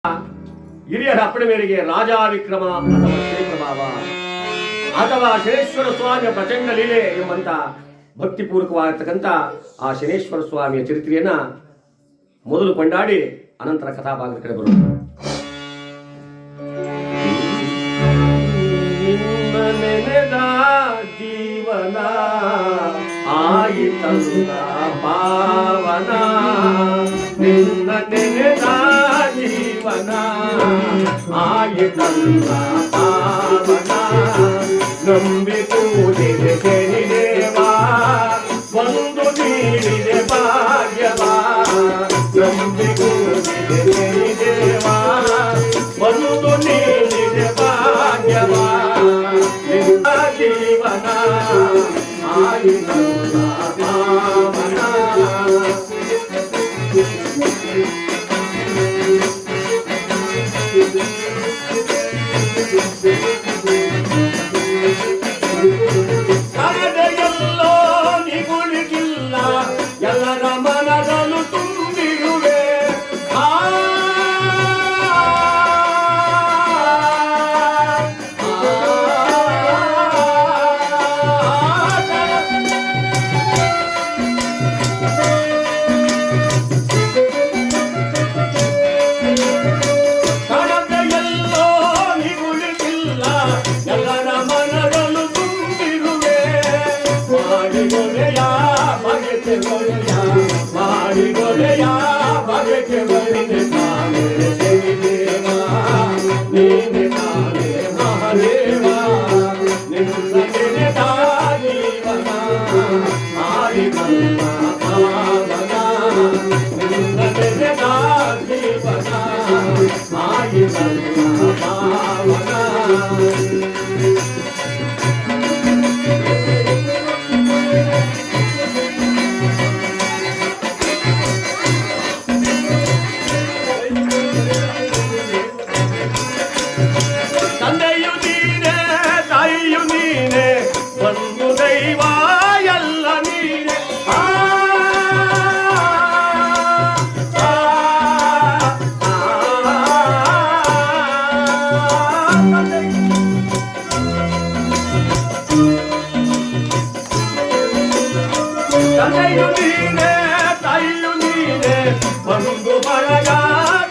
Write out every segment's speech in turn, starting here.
ಹಿರಿಯರ ಅಪ್ಪಣೆ ಮೇರೆಗೆ ರಾಜ ವಿಕ್ರಮ ಅಥವಾ ಶ್ರೀ ಪ್ರಭಾವ ಅಥವಾ ಶನೇಶ್ವರ ಸ್ವಾಮಿಯ ಪ್ರಚಂಡ ಲೀಲೆ ಎಂಬಂತ ಭಕ್ತಿಪೂರ್ವಕವಾಗಿರ್ತಕ್ಕಂಥ ಆ ಶನೇಶ್ವರ ಸ್ವಾಮಿಯ ಚರಿತ್ರೆಯನ್ನ ಮೊದಲು ಕೊಂಡಾಡಿ ಅನಂತರ ಕಥಾಭಾಗದ ಕಡೆ ಬರೋದು. ನೆನೆದ ಜೀವನ ಆಯಿತಲ್ಲ ಪಾವನ, ನಿನ್ನ ನೆನೆದ ಜೀವನ ಆಯಿತಲ್ಲ ಪಾವನ, ನಂಬಿ ಕೂಡಿದೆ ಶನಿದೇವಾ ಒಂದು ನೀಡಿದೆ ಭಾಗ್ಯವಾ, ನಂಬಿ ಕೂಡಿದೆ ಶನಿದೇವಾ ಒಂದು ನೀಡಿದೆ ಭಾಗ್ಯವಾ, ನಿನ್ನ ಜೀವನ ಆಯಿತಲ್ಲ ಪಾವನ. ಕರದೆಯಲ್ಲೋ ನಿಗುಳಿಗಿಲ್ಲ ಎಲ್ಲರ ಮನದಲ್ಲೂ ತುಂಬಿರುವೆ, ಕರದೆಯಲ್ಲೋ ನಿಗುಳಿಗಿಲ್ಲ ಎಲ್ಲರ ಮನದಲ್ಲೂ ತುಂಬಿರುವೆ, ಮಾಡಿಗೊಲೆಯ ಬಗೆಗೆ ಗೊಲೆಯ ಮಾಡಿಗೊಲೆಯ ಬಗೆಗೆ ಬಳಿದೆ ತಾನೇ ಶನಿದೇವ, ನೀನೆ ತಾನೇ ಮಹಾದೇವ, ನಿನ್ನ ನೆನೆದ ಜೀವನ ಆಯಿತಲ್ಲ ಪಾವನ, ನಿನ್ನ ನೆನೆದ ಜೀವನ ಆಯಿತಲ್ಲ ಪಾವನ. ತಂದೆಯು ನೀನೆ ತಾಯಿಯು ನೀನೆ ಒಂದು ದೈವ ಎಲ್ಲ ನೀನೆ, ತಂದೆಯು ನೀನೆ ತಾಯಿಯು ನೀನೆ ಒಂದು ಬಳಗ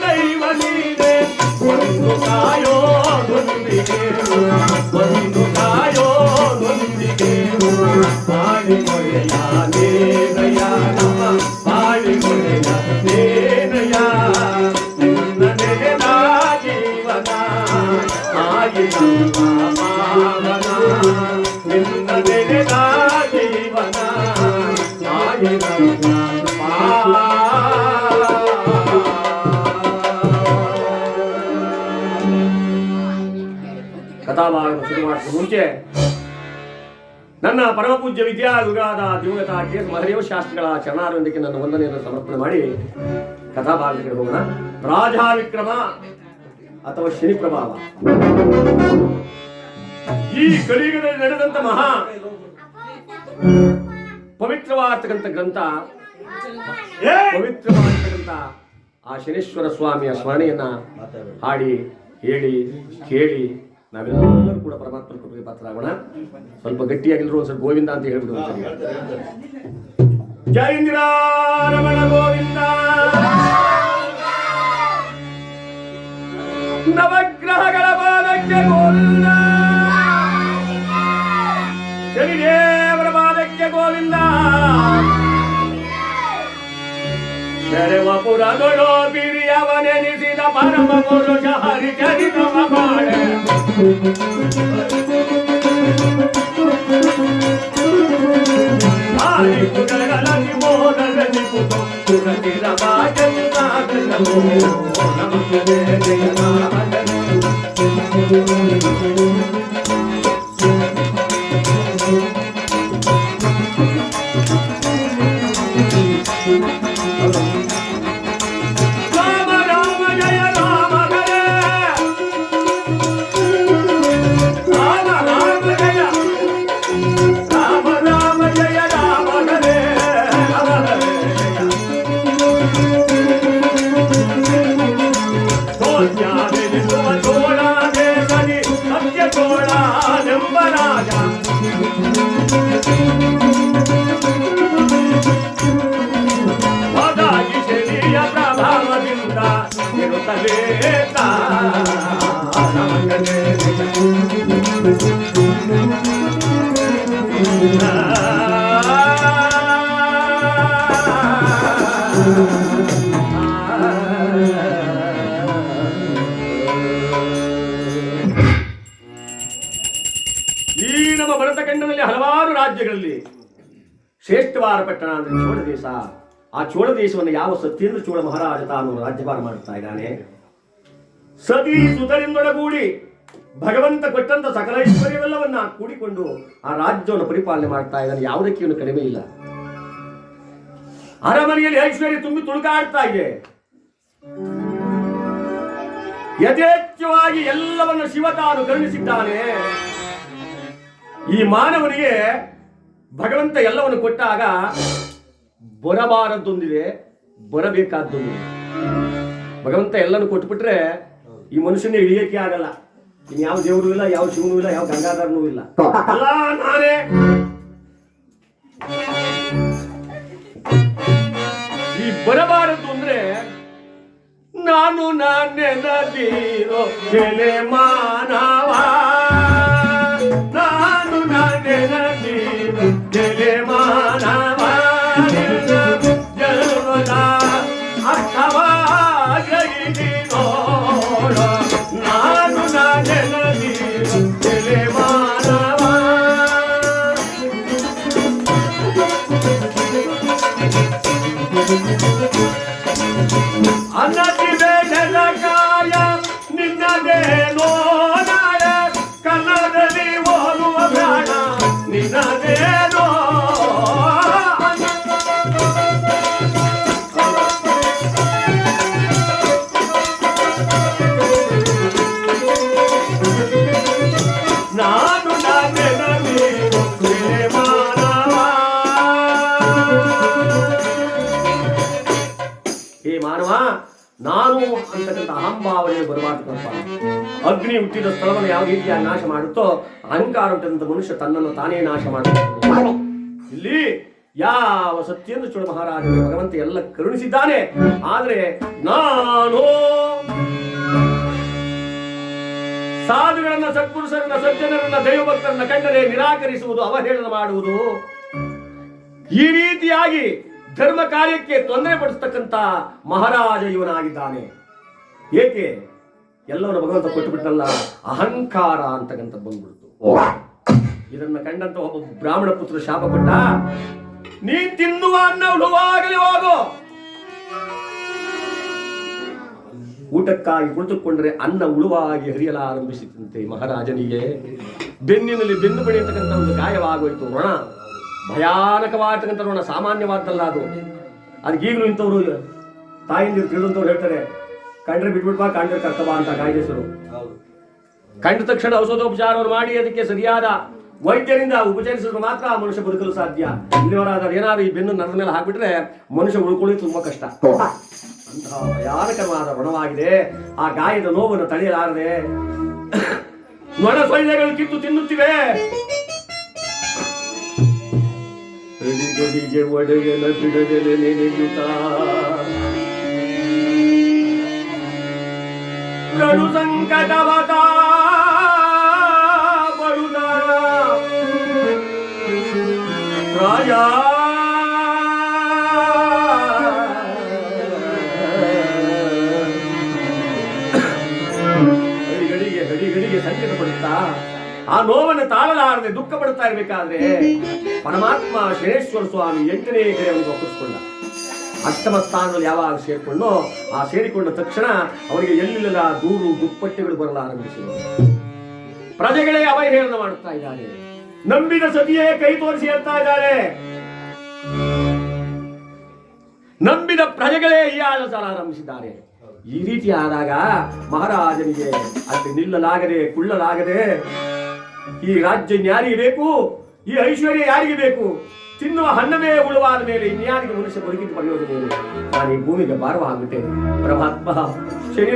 ದೈವ ನೀನೆ, ಒಂದು ಕಾಯೋ ನೊಂದಿಗೆ ಒಂದು ಕಾಯೋ ನೊಂದಿಗೆ ಮಾಡಿಗೊಳೆಯ ನೇನಯ ನಮ್ಮ ಮಾಡಿಗೊಳೆಯ ನೇನಯ, ನಿನ್ನ ನೆನೆದ ಜೀವನ ಆಯಿತಲ್ಲ ಪಾವನ, ನಿನ್ನ ನೆನೆದ ಜೀವನ ಆಯಿತಲ್ಲ ಪಾವನ. ಕಥಾಭಾಗವನ್ನು ಶುರು ಮಾಡುವ ಮುಂಚೆ ನನ್ನ ಪರಮಪೂಜ್ಯ ವಿದ್ಯಾಗುರುಗಳಾದ ದಿವಂಗತ ಕೆ ಎಸ್ ಮಹದೇವ ಶಾಸ್ತ್ರಿಗಳ ಚರಣಾರವಿಂದಕ್ಕೆ ನನ್ನ ವಂದನೆಯನ್ನು ಸಮರ್ಪಣೆ ಮಾಡಿ ಕಥಾಭಾಗದ ಕಡೆ ಹೋಗೋಣ. ರಾಜ ವಿಕ್ರಮ ಅಥವಾ ಶನಿ ಪ್ರಭಾವ. ಈ ಕಲಿಯುಗದಲ್ಲಿ ನಡೆದಂತ ಮಹಾ ಪವಿತ್ರವಾಗ್ತಕ್ಕಂಥ ಗ್ರಂಥ, ಪವಿತ್ರವಾಗ್ತಕ್ಕಂಥ ಆ ಶನೇಶ್ವರ ಸ್ವಾಮಿಯ ಸ್ಮರಣೆಯನ್ನ ಹಾಡಿ ಹೇಳಿ ಕೇಳಿ ನಾವೆಲ್ಲರೂ ಕೂಡ ಪರಮಾತ್ಮನ ಕೃಪೆಗೆ ಪಾತ್ರರಾಗೋಣ. ಸ್ವಲ್ಪ ಗಟ್ಟಿಯಾಗಿದ್ರು ಒಂದ್ಸಲ ಗೋವಿಂದ ಅಂತ ಹೇಳ್ಬಿಡು. ಜಯ ಇಂದಿರಾ ರಮಣ ಗೋವಿಂದ. ನವಗ್ರಹಗಳ ಪಾದಕ್ಕೆ ಗೋವಿಂದ, ಶನಿದೇವರ ಪಾದಕ್ಕೆ ಗೋವಿಂದ. ಶರವಪುರಗಳು ಬಿರಿಯವನೆನಿಸಿದ ಪರಮ ಪುರುಷ ಹರಿಚರಿತವ ಬಾಳೆ, ಆದಿಪುರಗಳಲ್ಲಿ ಮೋದದಲ್ಲಿ ಪುಟು ಸುರತಿರ ಬಾಜನ್ನಾಗಲೋ ನಮಗೆ ಜಯನಾಗಲೋ. ರಾಮ ರಾಮ ಜಯ ರಾಮ ಹರೇ, ರಾಮ ರಾಮ ಜಯ ರಾಮ ರಾಮ ಜಯ ರಾಮ ಹರೇ, ರಾಮ ಹರೇ ಜಯ. ಸತ್ಯಾವೆನಿಸುವ ಚೋಳ ದೇಶದಿ ಸತ್ಯ ಚೋಳನೆಂಬ ರಾಜ ಹೋದಾಗಿ ಶನಿಯ ಪ್ರಭಾವದಿಂದ ಇರುತ್ತಲೇ ಈ ನಮ್ಮ ಭರತಖಂಡದಲ್ಲಿ ಹಲವಾರು ರಾಜ್ಯಗಳಲ್ಲಿ ಶ್ರೇಷ್ಠವಾದ ಪಟ್ಟಣ ಅಂದ್ರೆ ಚೋಳ ದೇಶ. ಆ ಚೋಳ ದೇಶವನ್ನು ಯಾವ ಸತ್ಯೇಂದ್ರ ಚೋಳ ಮಹಾರಾಜ ತಾನು ರಾಜ್ಯಭಾರ ಮಾಡುತ್ತಾ ಇದ್ದಾನೆ. ಸತಿ ಸುತರಿಂದೊಡಗೂಡಿ ಭಗವಂತ ಕೊಟ್ಟಂತ ಸಕಲ ಐಶ್ವರ್ಯವೆಲ್ಲವನ್ನ ಕೂಡಿಕೊಂಡು ಆ ರಾಜ್ಯವನ್ನು ಪರಿಪಾಲನೆ ಮಾಡ್ತಾ ಇದ್ದಾನೆ. ಯಾವುದಕ್ಕೆ ಇವನು ಕಡಿಮೆ ಇಲ್ಲ. ಅರಮನೆಯಲ್ಲಿ ಐಶ್ವರ್ಯ ತುಂಬಿ ತುಳುಕಾಡ್ತಾ ಇದೆ. ಯಥೇಚ್ಛವಾಗಿ ಎಲ್ಲವನ್ನು ಶಿವ ತಾನು ಕರುಣಿಸಿದ್ದಾನೆ. ಈ ಮಾನವನಿಗೆ ಭಗವಂತ ಎಲ್ಲವನ್ನು ಕೊಟ್ಟಾಗ ಬರಬಾರದ್ದೊಂದಿದೆ, ಬರಬೇಕಾದ್ದೊಂದಿದೆ. ಭಗವಂತ ಎಲ್ಲವನ್ನು ಕೊಟ್ಬಿಟ್ರೆ ಈ ಮನುಷ್ಯನೇ ಇಳಿಯಕ್ಕೆ ಆಗಲ್ಲ. ಇನ್ ಯಾವ ದೇವರು ಇಲ್ಲ, ಯಾವ ಶಿವನೂ ಇಲ್ಲ, ಯಾವ ಗಂಗಾಧರನೂ ಇಲ್ಲ. ಅಲ್ಲ ನಾನೇ ಈ ಬರಬಾರದು ಅಂದ್ರೆ ನಾನು ನಾನೇ ನದೀರೋ ಬೆಲೆ ಮಾನವ, ನಾನು ನಾನೇ ನದೀರೋ ಬೆಲೆ ಮಾನವ, ಜನ್ಮದ ಅರ್ಥವಾಗಿ ನೋಡ, ನಾನು ನಾನೇ ನದೀರೋ ಬೆಲೆ ಮಾನವ. ಅನ್ನತಿ ಬೇಡದ ಕಾಯ ನಿನ್ನದೇನೋ ನಾಳೆ, ಕನ್ನಡದಲ್ಲಿ ಓದುವ ಪ್ರಾಣ ನಿನ್ನದೇನೋ. ನಾನು ನಾನೇ ನದೀರೋ ಬೆಲೆ ಮಾನವ. ಹೇ ಮಾನವ, ನಾನು ಅಂತಕ್ಕಂಥ ಅಹಂಭಾವನೆ ಬರಬಾರ್ದು. ಅಗ್ನಿ ಹುಟ್ಟಿದ ಸ್ಥಳವನ್ನು ಯಾವ ರೀತಿಯಾಗಿ ನಾಶ ಮಾಡುತ್ತೋ ಅಹಂಕಾರ ಹುಟ್ಟಿದಂತ ಮನುಷ್ಯ ತನ್ನನ್ನು ತಾನೇ ನಾಶ ಮಾಡುತ್ತಾನೆ. ಇಲ್ಲಿ ಯಾವ ಸತ್ಯೇಂದ್ರ ಚೋಳ ಮಹಾರಾಜನಿಗೆ ಭಗವಂತ ಎಲ್ಲ ಕರುಣಿಸಿದ್ದಾನೆ. ಆದ್ರೆ ನಾನು ಸಾಧುಗಳನ್ನ, ಸತ್ಪುರುಷರನ್ನ, ಸಜ್ಜನರನ್ನ, ದೈವಭಕ್ತರನ್ನ ಕಂಡರೆ ನಿರಾಕರಿಸುವುದು, ಅವಹೇಳನ ಮಾಡುವುದು, ಈ ರೀತಿಯಾಗಿ ಧರ್ಮ ಕಾರ್ಯಕ್ಕೆ ತೊಂದರೆ ಪಡಿಸ್ತಕ್ಕಂಥ ಮಹಾರಾಜ ಇವನಾಗಿದ್ದಾನೆ. ಏಕೆ? ಎಲ್ಲವನ್ನು ಭಗವಂತ ಕೊಟ್ಟುಬಿಟ್ಟಲ್ಲ, ಅಹಂಕಾರ ಅಂತಕ್ಕಂಥ ಬಂದ್ಬಿಡ್ತು. ಇದನ್ನ ಕಂಡಂತ ಒಬ್ಬ ಬ್ರಾಹ್ಮಣ ಪುತ್ರ ಶಾಪ ಕೊಟ್ಟ, ನೀನ್ ತಿನ್ನುವ ಅನ್ನ ಹುಳುವಾಗಲಿ ಹೋಗು. ಊಟಕ್ಕಾಗಿ ಕುಳಿತುಕೊಂಡ್ರೆ ಅನ್ನ ಉಳುವಾಗಿ ಹರಿಯಲಾರಂಭಿಸಿದಂತೆ ಮಹಾರಾಜನಿಗೆ ಬೆನ್ನಿನಲ್ಲಿ ಬೆನ್ನು ಬಡಿ ಅಂತಕ್ಕಂಥ ಒಂದು ಗಾಯವಾಗೋಯ್ತು. ಋಣ ಭಯಾನಕವಾಗತಕ್ಕಂಥ ಋಣ, ಸಾಮಾನ್ಯವಾದ್ದಲ್ಲ ಅದು. ಅದಕ್ಕೀಗಲೂ ಇಂಥವ್ರು ತಾಯಿಂದಿರು ತಿಳಿದಂಥವ್ರು ಹೇಳ್ತಾರೆ, ಕಂಡ್ರೆ ಬಿಟ್ಬಿಟ್ಬಾ, ಕಂಡ್ರೆ ಕರ್ತಬಾ ಅಂತ ಗಾಯದೇಶರು. ಕಂಡ ತಕ್ಷಣ ಔಷಧೋಪಚಾರವನ್ನು ಮಾಡಿ ಅದಕ್ಕೆ ಸರಿಯಾದ ವೈದ್ಯರಿಂದ ಉಪಚರಿಸಿದ್ರೆ ಮಾತ್ರ ಆ ಮನುಷ್ಯ ಬದುಕಲು ಸಾಧ್ಯ. ಇಲ್ಲಿವರಾದ್ರೆ ಏನಾದ್ರು ಈ ಬೆನ್ನು ನರದ ಮೇಲೆ ಹಾಕ್ಬಿಟ್ರೆ ಮನುಷ್ಯ ಉಳ್ಕೊಳ್ಳಿ ತುಂಬಾ ಕಷ್ಟ. ಅಂತಹ ಭಯಾನಕವಾದ ಋಣವಾಗಿದೆ. ಆ ಗಾಯದ ನೋವನ್ನು ತಡೆಯಲಾರದೆ ನೊಣ ಸೊಳ್ಳೆಗಳು ಕಿತ್ತು ತಿನ್ನುತ್ತಿವೆ. ಗಡಿಗೆ ಒಡೆಯನ ಬಿಡದೆಲೆ ನೆನೆಯುತ್ತ ಕಡು ಸಂಕಟವತ ಬರುದ ರಾಜ ಗಡಿಗೆ ಸಂಕಟ ಪಡುತ್ತಾ ಆ ನೋವನ್ನು ತಾಳಲಾರದೆ ದುಃಖ ಪಡುತ್ತಾ ಇರಬೇಕಾದ್ರೆ ಪರಮಾತ್ಮ ಶನೇಶ್ವರ ಸ್ವಾಮಿ 8ನೇ ಕಡೆ ಅವನಿಗೆ ಒಪ್ಪಿಸಿಕೊಂಡ. ಅಷ್ಟಮ ಸ್ಥಾನದಲ್ಲಿ ಯಾವಾಗ ಸೇರಿಕೊಂಡೋ ಆ ಸೇರಿಕೊಂಡ ತಕ್ಷಣ ಅವರಿಗೆ ಎಲ್ಲಿಲ್ಲ ದೂರು ದುಪ್ಪಟ್ಟೆಗಳು ಬರಲಾರಂಭಿಸಿದರು. ಪ್ರಜೆಗಳೇ ಅವಹೇಳನ ಮಾಡುತ್ತಾ ಇದ್ದಾರೆ. ನಂಬಿದ ಸತಿಯೇ ಕೈ ತೋರಿಸಿ ಹೇಳ್ತಾ ಇದ್ದಾರೆ. ನಂಬಿದ ಪ್ರಜೆಗಳೇ ಹೀಯಾಳಿಸಲಾರಂಭಿಸಿದ್ದಾರೆ. ಈ ರೀತಿ ಆದಾಗ ಮಹಾರಾಜನಿಗೆ ಅಲ್ಲಿ ನಿಲ್ಲಲಾಗದೆ ಕುಳ್ಳಲಾಗದೆ, ಈ ರಾಜ್ಯ ಯಾರಿಗೆ ಬೇಕು, ಈ ಐಶ್ವರ್ಯ ಯಾರಿಗೆ ಬೇಕು, ತಿನ್ನುವ ಹಣ್ಣವೇ ಉಳುವಾದ ಮೇಲೆ ಇನ್ಯಾರಿಗೆ ಮನುಷ್ಯ ಬದುಕಿದ್ದು ಪ್ರಯೋಜನ ಏನು, ನಾನು ಈ ಭೂಮಿಗೆ ಭಾರವಾಗ್ಬಿಟ್ಟೆ. ಪರಮಾತ್ಮ